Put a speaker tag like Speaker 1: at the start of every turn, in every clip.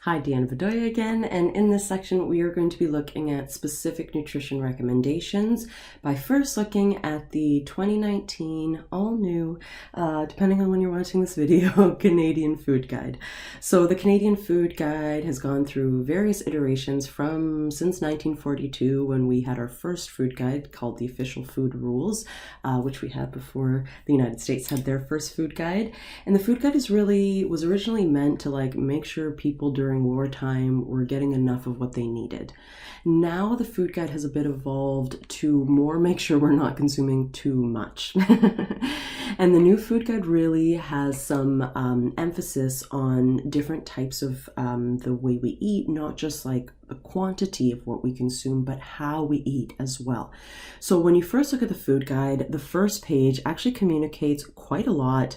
Speaker 1: Hi, Bedoya again, and in this section we are going to be looking at specific nutrition recommendations by first looking at the 2019 all-new, depending on when you're watching this video, Canadian Food Guide. So the Canadian Food Guide has gone through various iterations since 1942, when we had our first food guide called the Official Food Rules, which we had before the United States had their first food guide. And the food guide was originally meant to make sure people during wartime were getting enough of what they needed. Now the food guide has a bit evolved to more make sure we're not consuming too much. And the new food guide really has some emphasis on different types of the way we eat, not just like the quantity of what we consume, but how we eat as well. So when you first look at the food guide, the first page actually communicates quite a lot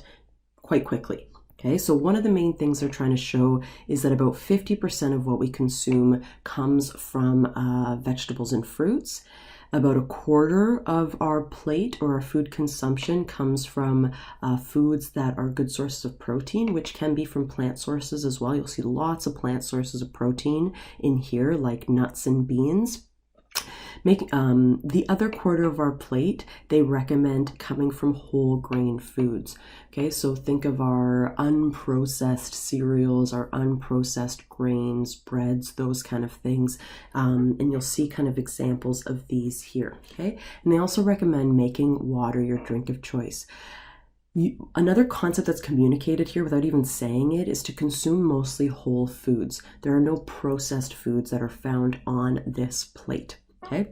Speaker 1: quite quickly. Okay, so one of the main things they're trying to show is that about 50% of what we consume comes from vegetables and fruits. About a quarter of our plate or our food consumption comes from foods that are good sources of protein, which can be from plant sources as well. You'll see lots of plant sources of protein in here, like nuts and beans. The other quarter of our plate, they recommend coming from whole grain foods. Okay, so think of our unprocessed cereals, our unprocessed grains, breads, those kind of things. And you'll see kind of examples of these here. Okay, and they also recommend making water your drink of choice. Another concept that's communicated here without even saying it is to consume mostly whole foods. There are no processed foods that are found on this plate. Okay.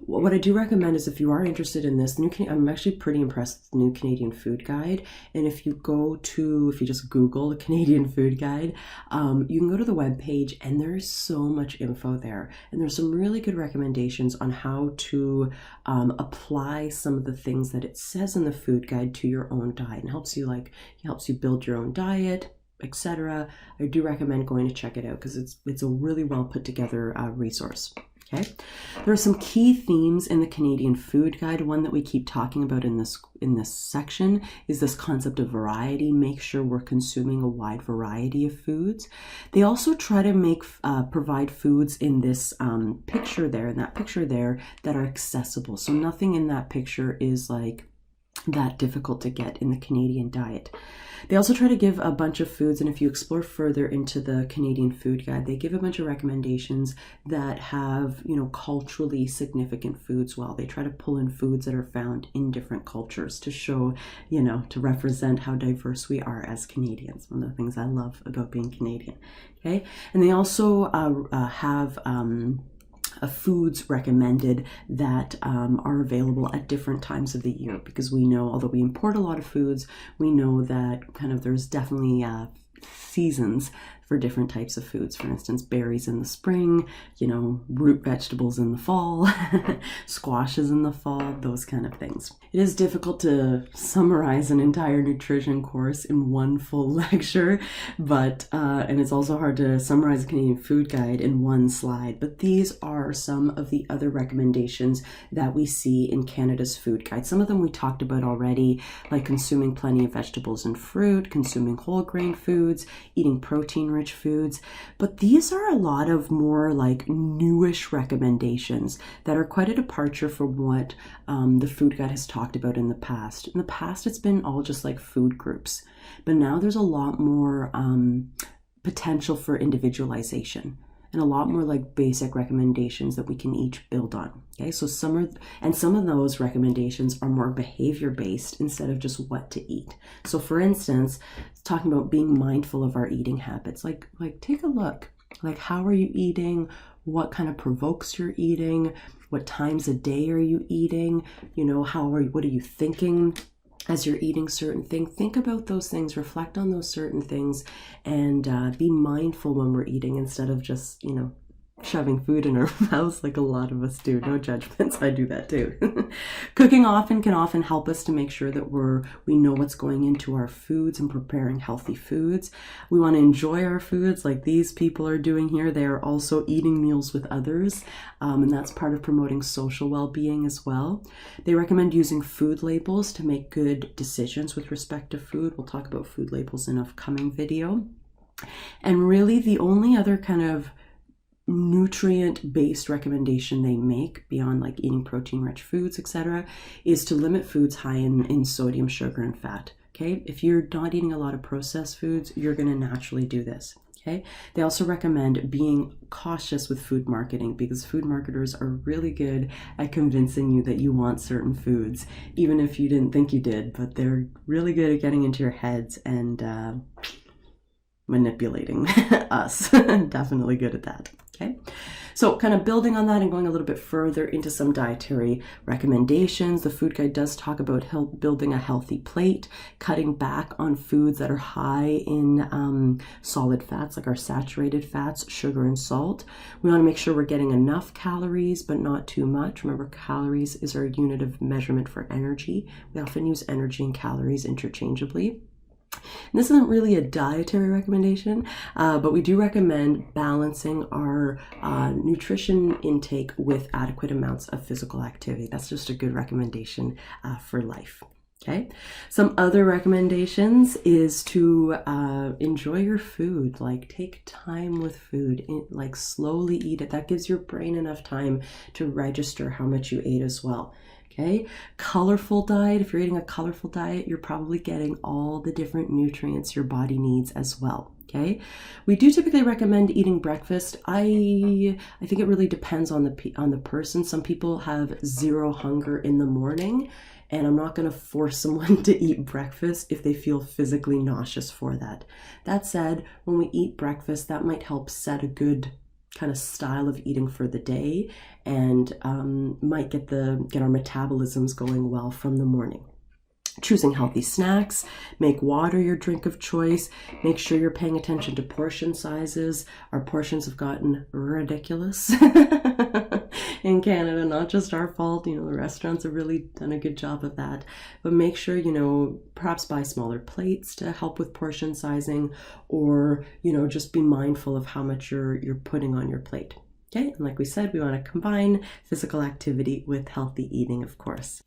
Speaker 1: What I do recommend is, if you are interested in this I'm actually pretty impressed with the new Canadian Food Guide. And if you just Google the Canadian Food Guide, you can go to the webpage and there's so much info there. And there's some really good recommendations on how to apply some of the things that it says in the food guide to your own diet, and helps you build your own diet, etc. I do recommend going to check it out because it's a really well put together resource. Okay, there are some key themes in the Canadian Food Guide. One that we keep talking about in this section is this concept of variety. Make sure we're consuming a wide variety of foods. They also try to provide foods in this picture there, that are accessible. So nothing in that picture is that difficult to get in the Canadian diet. They also try to give a bunch of foods, and if you explore further into the Canadian Food Guide, they give a bunch of recommendations that have, culturally significant foods. Well, they try to pull in foods that are found in different cultures to show, to represent how diverse we are as Canadians. One of the things I love about being Canadian. Okay, and they also have foods recommended that are available at different times of the year, because we know, although we import a lot of foods, we know that there's definitely seasons for different types of foods. For instance, berries in the spring, root vegetables in the fall, squashes in the fall, those kind of things. It is difficult to summarize an entire nutrition course in one full lecture, but and it's also hard to summarize a Canadian Food Guide in one slide, but these are some of the other recommendations that we see in Canada's Food Guide. Some of them we talked about already, like consuming plenty of vegetables and fruit, consuming whole grain foods, eating protein-rich foods, but these are a lot of more newish recommendations that are quite a departure from what the Food Guide has talked about in the past. In the past, it's been all just food groups, but now there's a lot more potential for individualization, and a lot more basic recommendations that we can each build on. Okay, so some of those recommendations are more behavior based instead of just what to eat. So for instance, it's talking about being mindful of our eating habits. Take a look. How are you eating? What kind of provokes your eating? What times a day are you eating? What are you thinking as you're eating certain things? Think about those things, reflect on those certain things, and be mindful when we're eating, instead of just, shoving food in our mouths like a lot of us do. No judgments, I do that too. Cooking can often help us to make sure that we know what's going into our foods and preparing healthy foods. We want to enjoy our foods like these people are doing here. They are also eating meals with others, and that's part of promoting social well-being as well. They recommend using food labels to make good decisions with respect to food. We'll talk about food labels in an upcoming video. And really the only other kind of nutrient-based recommendation they make beyond like eating protein-rich foods, etc., is to limit foods high in sodium, sugar, and fat. Okay, if you're not eating a lot of processed foods, you're going to naturally do this. Okay, they also recommend being cautious with food marketing, because food marketers are really good at convincing you that you want certain foods, even if you didn't think you did, but they're really good at getting into your heads and manipulating us. Definitely good at that. Okay, so kind of building on that and going a little bit further into some dietary recommendations, the food guide does talk about building a healthy plate, cutting back on foods that are high in solid fats, like our saturated fats, sugar, and salt. We want to make sure we're getting enough calories, but not too much. Remember, calories is our unit of measurement for energy. We often use energy and calories interchangeably. And this isn't really a dietary recommendation, but we do recommend balancing our nutrition intake with adequate amounts of physical activity. That's just a good recommendation for life. Okay, some other recommendations is to enjoy your food, like take time with food, like slowly eat it. That gives your brain enough time to register how much you ate as well. Okay, colorful diet. If you're eating a colorful diet, you're probably getting all the different nutrients your body needs as well. Okay, we do typically recommend eating breakfast. I think it really depends on the person. Some people have zero hunger in the morning, and I'm not going to force someone to eat breakfast if they feel physically nauseous for that. That said, when we eat breakfast, that might help set a good kind of style of eating for the day, and might get our metabolisms going well from the morning. Choosing healthy snacks, make water your drink of choice, make sure you're paying attention to portion sizes. Our portions have gotten ridiculous in Canada, not just our fault. The restaurants have really done a good job of that, but make sure, perhaps buy smaller plates to help with portion sizing, or, just be mindful of how much you're putting on your plate. Okay, and like we said, we want to combine physical activity with healthy eating, of course.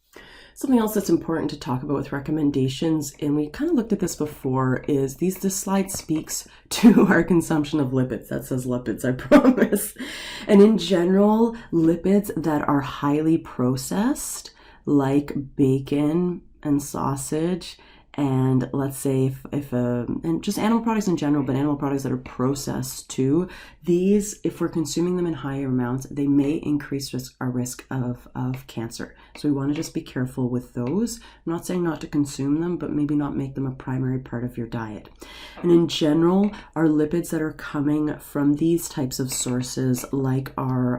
Speaker 1: Something else that's important to talk about with recommendations, and we kind of looked at this before, is this slide speaks to our consumption of lipids. That says lipids, I promise. And in general, lipids that are highly processed, like bacon and sausage, and let's say and just animal products in general, but animal products that are processed too, these, if we're consuming them in higher amounts, they may increase our risk of cancer. So we want to just be careful with those. I'm not saying not to consume them, but maybe not make them a primary part of your diet. And in general, our lipids that are coming from these types of sources, like our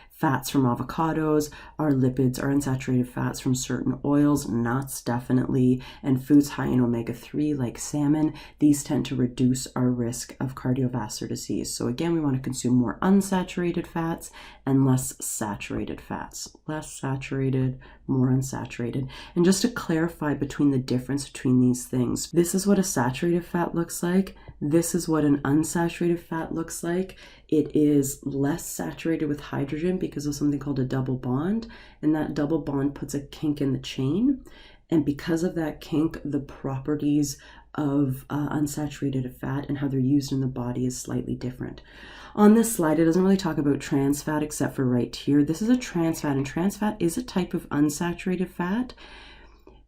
Speaker 1: fats from avocados, our lipids, our unsaturated fats from certain oils, nuts definitely, and foods high in omega-3 like salmon, these tend to reduce our risk of cardiovascular disease. So again, we want to consume more unsaturated fats and less saturated fats. Less saturated, more unsaturated. And just to clarify between the difference between these things, this is what a saturated fat looks like. This is what an unsaturated fat looks like. It is less saturated with hydrogen because of something called a double bond, and that double bond puts a kink in the chain. And because of that kink, the properties of unsaturated fat and how they're used in the body is slightly different. On this slide, it doesn't really talk about trans fat except for right here. This is a trans fat, and trans fat is a type of unsaturated fat,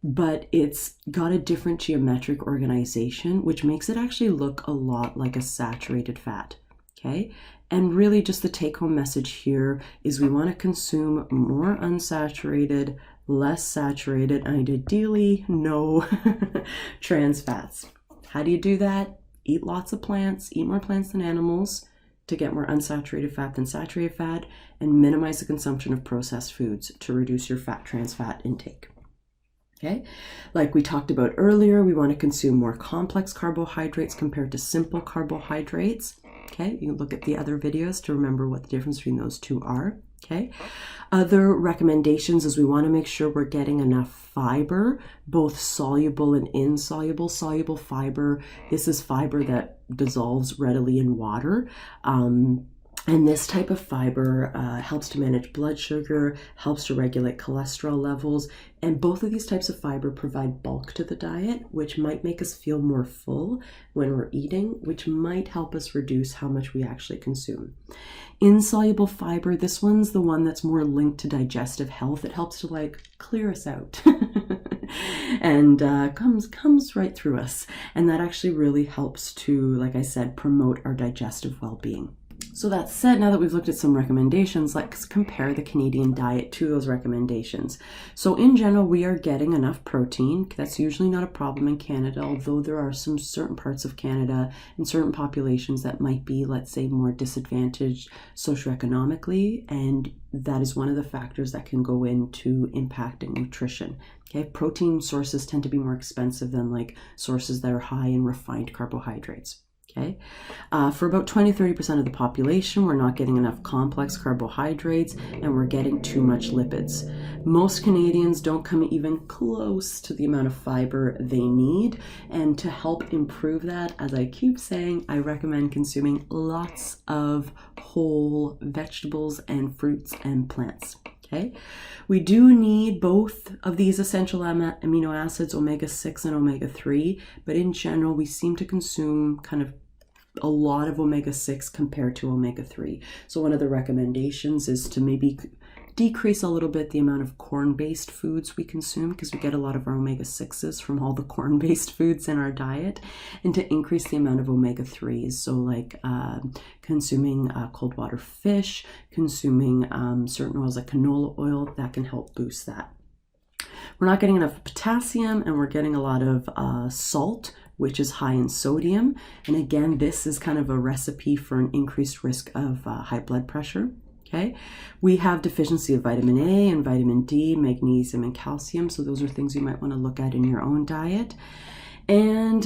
Speaker 1: but it's got a different geometric organization, which makes it actually look a lot like a saturated fat. Okay, and really just the take-home message here is we want to consume more unsaturated, less saturated, and ideally no trans fats. How do you do that? Eat lots of plants, eat more plants than animals to get more unsaturated fat than saturated fat, and minimize the consumption of processed foods to reduce your trans fat intake. Okay, like we talked about earlier, we want to consume more complex carbohydrates compared to simple carbohydrates. Okay, you can look at the other videos to remember what the difference between those two are. Okay, other recommendations is we want to make sure we're getting enough fiber, both soluble and insoluble. Soluble fiber, this is fiber that dissolves readily in water. And this type of fiber helps to manage blood sugar, helps to regulate cholesterol levels, and both of these types of fiber provide bulk to the diet, which might make us feel more full when we're eating, which might help us reduce how much we actually consume. Insoluble fiber, this one's the one that's more linked to digestive health. It helps to like clear us out and comes right through us. And that actually really helps to, like I said, promote our digestive well-being. So that said, now that we've looked at some recommendations, let's compare the Canadian diet to those recommendations. So in general, we are getting enough protein. That's usually not a problem in Canada, although there are some certain parts of Canada and certain populations that might be, let's say, more disadvantaged socioeconomically, and that is one of the factors that can go into impacting nutrition. Okay, protein sources tend to be more expensive than like sources that are high in refined carbohydrates. Okay, for about 20-30% of the population, we're not getting enough complex carbohydrates and we're getting too much lipids. Most Canadians don't come even close to the amount of fiber they need. And to help improve that, as I keep saying, I recommend consuming lots of whole vegetables and fruits and plants. Okay, we do need both of these essential amino acids, omega-6 and omega-3, but in general, we seem to consume kind of a lot of omega-6 compared to omega-3. So one of the recommendations is to maybe decrease a little bit the amount of corn-based foods we consume, because we get a lot of our omega-6s from all the corn-based foods in our diet, and to increase the amount of omega-3s. So like consuming cold water fish, consuming certain oils like canola oil, that can help boost that. We're not getting enough potassium, and we're getting a lot of salt, which is high in sodium. And again, this is kind of a recipe for an increased risk of high blood pressure. Okay, we have deficiency of vitamin A and vitamin D, magnesium and calcium. So those are things you might want to look at in your own diet. And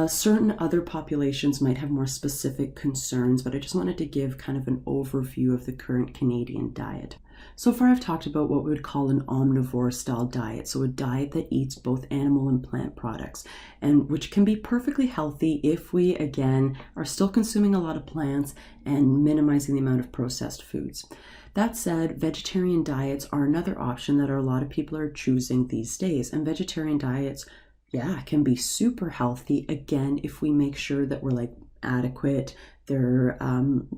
Speaker 1: certain other populations might have more specific concerns, but I just wanted to give kind of an overview of the current Canadian diet. So far, I've talked about what we would call an omnivore style diet. So a diet that eats both animal and plant products, and which can be perfectly healthy if we, again, are still consuming a lot of plants and minimizing the amount of processed foods. That said, vegetarian diets are another option that a lot of people are choosing these days. And vegetarian diets, yeah, can be super healthy, again, if we make sure that we're like adequate, they're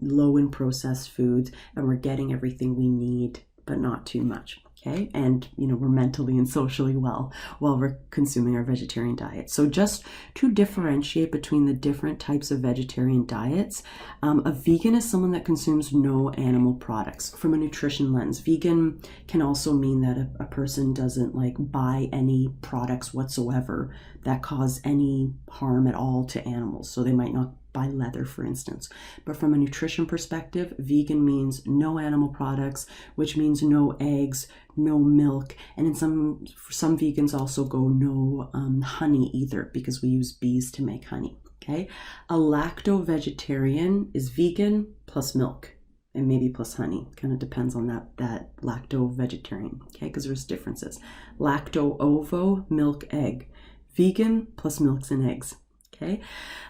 Speaker 1: low in processed foods, and we're getting everything we need, but not too much. Okay, and we're mentally and socially well while we're consuming our vegetarian diet. So just to differentiate between the different types of vegetarian diets, a vegan is someone that consumes no animal products. From a nutrition lens, vegan can also mean that a person doesn't like buy any products whatsoever that cause any harm at all to animals. So they might not buy leather, for instance. But from a nutrition perspective, vegan means no animal products, which means no eggs, no milk, and in some vegans also go no honey either, because we use bees to make honey. Okay, a lacto-vegetarian is vegan plus milk and maybe plus honey. Kind of depends on that lacto-vegetarian. Okay, because there's differences. Lacto-ovo, milk, egg. Vegan plus milks and eggs. Okay,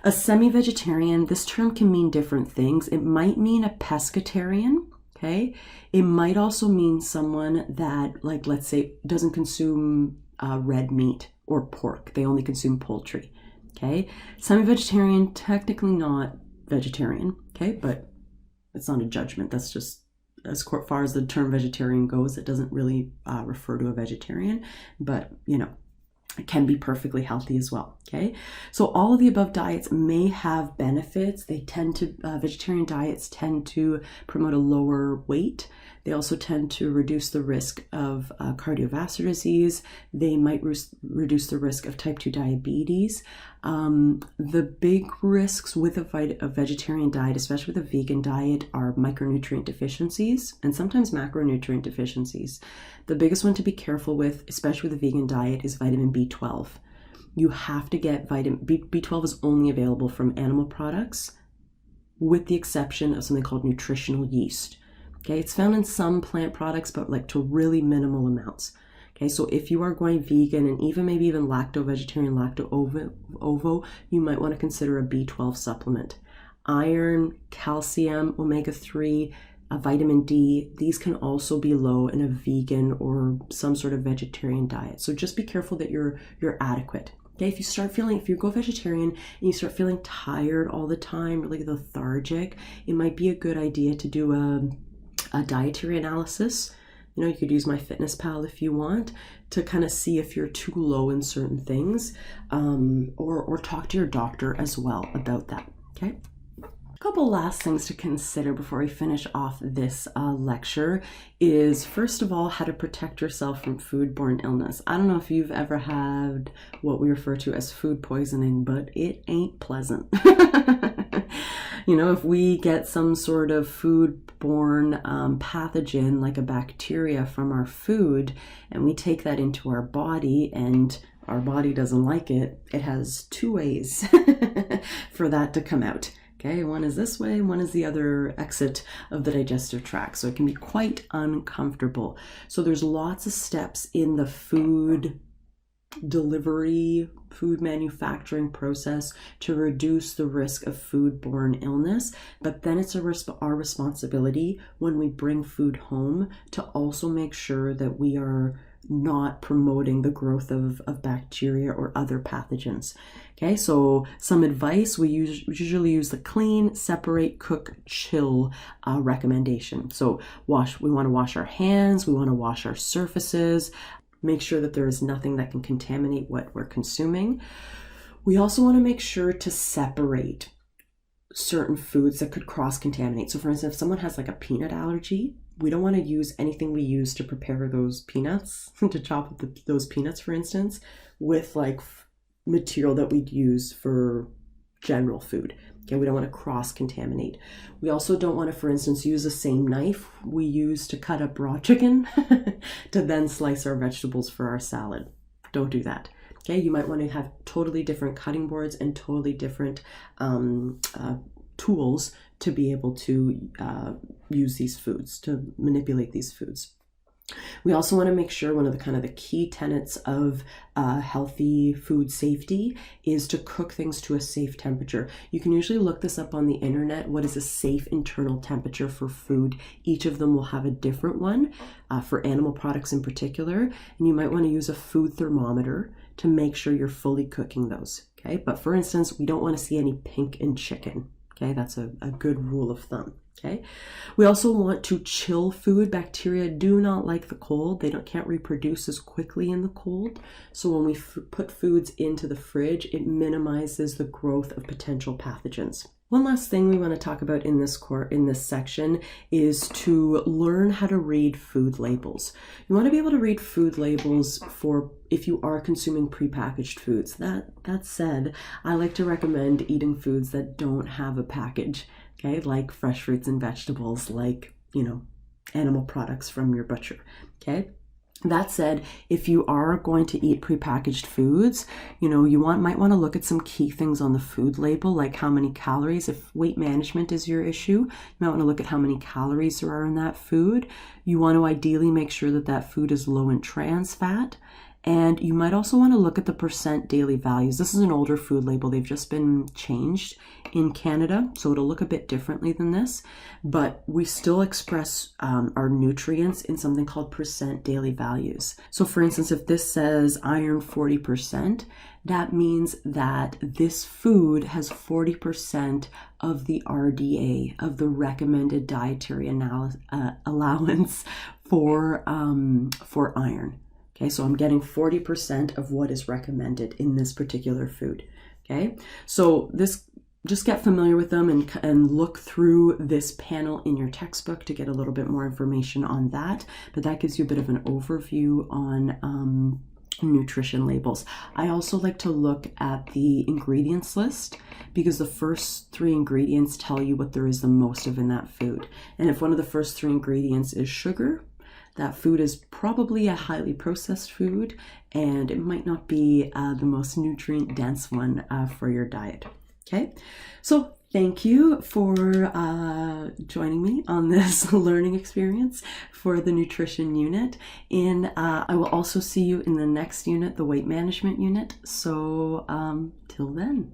Speaker 1: a semi-vegetarian, this term can mean different things. It might mean a pescatarian. Okay, it might also mean someone that, like, let's say, doesn't consume red meat or pork. They only consume poultry. Okay, semi-vegetarian, technically not vegetarian. Okay, but it's not a judgment. That's just as far as the term vegetarian goes. It doesn't really refer to a vegetarian, but it can be perfectly healthy as well. Okay, so all of the above diets may have benefits. They tend to, vegetarian diets tend to promote a lower weight. They also tend to reduce the risk of cardiovascular disease. They might reduce the risk of type 2 diabetes. The big risks with a vegetarian diet, especially with a vegan diet, are micronutrient deficiencies and sometimes macronutrient deficiencies. The biggest one to be careful with, especially with a vegan diet, is vitamin B12. You have to get vitamin B12 is only available from animal products, with the exception of something called nutritional yeast. Okay, it's found in some plant products, but like to really minimal amounts. Okay, so if you are going vegan and maybe even lacto-vegetarian, lacto-ovo, you might want to consider a B12 supplement. Iron, calcium, omega-3, vitamin D, these can also be low in a vegan or some sort of vegetarian diet. So just be careful that you're adequate. Okay, if you go vegetarian and you start feeling tired all the time, really lethargic, it might be a good idea to do a dietary analysis. You know, you could use MyFitnessPal if you want to kind of see if you're too low in certain things, or talk to your doctor as well about that. Okay. A couple last things to consider before we finish off this lecture is, first of all, how to protect yourself from foodborne illness. I don't know if you've ever had what we refer to as food poisoning, but it ain't pleasant. You know, if we get some sort of foodborne pathogen like a bacteria from our food and we take that into our body and our body doesn't like it, it has two ways for that to come out. Okay, one is this way, one is the other exit of the digestive tract. So it can be quite uncomfortable. So there's lots of steps in the food delivery, food manufacturing process to reduce the risk of foodborne illness. But then it's our responsibility when we bring food home to also make sure that we are not promoting the growth of bacteria or other pathogens. Okay, so some advice, we usually use the clean, separate, cook, chill recommendation. So we want to wash our hands, we want to wash our surfaces, make sure that there is nothing that can contaminate what we're consuming. We also want to make sure to separate certain foods that could cross-contaminate. So for instance, if someone has like a peanut allergy, we don't want to use anything we use to prepare those peanuts, to chop up those peanuts, for instance, with like material that we'd use for general food. Okay, we don't want to cross-contaminate. We also don't want to, for instance, use the same knife we use to cut up raw chicken to then slice our vegetables for our salad. Don't do that. Okay, you might want to have totally different cutting boards and totally different tools to be able to use these foods, to manipulate these foods. We also want to make sure one of the key tenets of healthy food safety is to cook things to a safe temperature. You can usually look this up on the internet. What is a safe internal temperature for food? Each of them will have a different one for animal products in particular. And you might want to use a food thermometer to make sure you're fully cooking those. Okay, but for instance, we don't want to see any pink in chicken. Okay, that's a good rule of thumb. Okay, we also want to chill food. Bacteria do not like the cold. They can't reproduce as quickly in the cold. So when we put foods into the fridge, it minimizes the growth of potential pathogens. One last thing we want to talk about in this section is to learn how to read food labels. You want to be able to read food labels for if you are consuming prepackaged foods. That said, I like to recommend eating foods that don't have a package. Okay, like fresh fruits and vegetables, like, animal products from your butcher. Okay. That said, if you are going to eat prepackaged foods, you might want to look at some key things on the food label, like how many calories. If weight management is your issue, you might want to look at how many calories there are in that food. You want to ideally make sure that that food is low in trans fat. And you might also want to look at the percent daily values. This is an older food label. They've just been changed in Canada, so it'll look a bit differently than this. But we still express our nutrients in something called percent daily values. So for instance, if this says iron 40%, that means that this food has 40% of the RDA, of the recommended dietary allowance for iron. Okay, so I'm getting 40% of what is recommended in this particular food. Okay, so just get familiar with them and look through this panel in your textbook to get a little bit more information on that. But that gives you a bit of an overview on nutrition labels. I also like to look at the ingredients list because the first 3 ingredients tell you what there is the most of in that food. And if one of the first 3 ingredients is sugar, that food is probably a highly processed food, and it might not be the most nutrient-dense one for your diet. Okay, so thank you for joining me on this learning experience for the nutrition unit. I will also see you in the next unit, the weight management unit. So till then.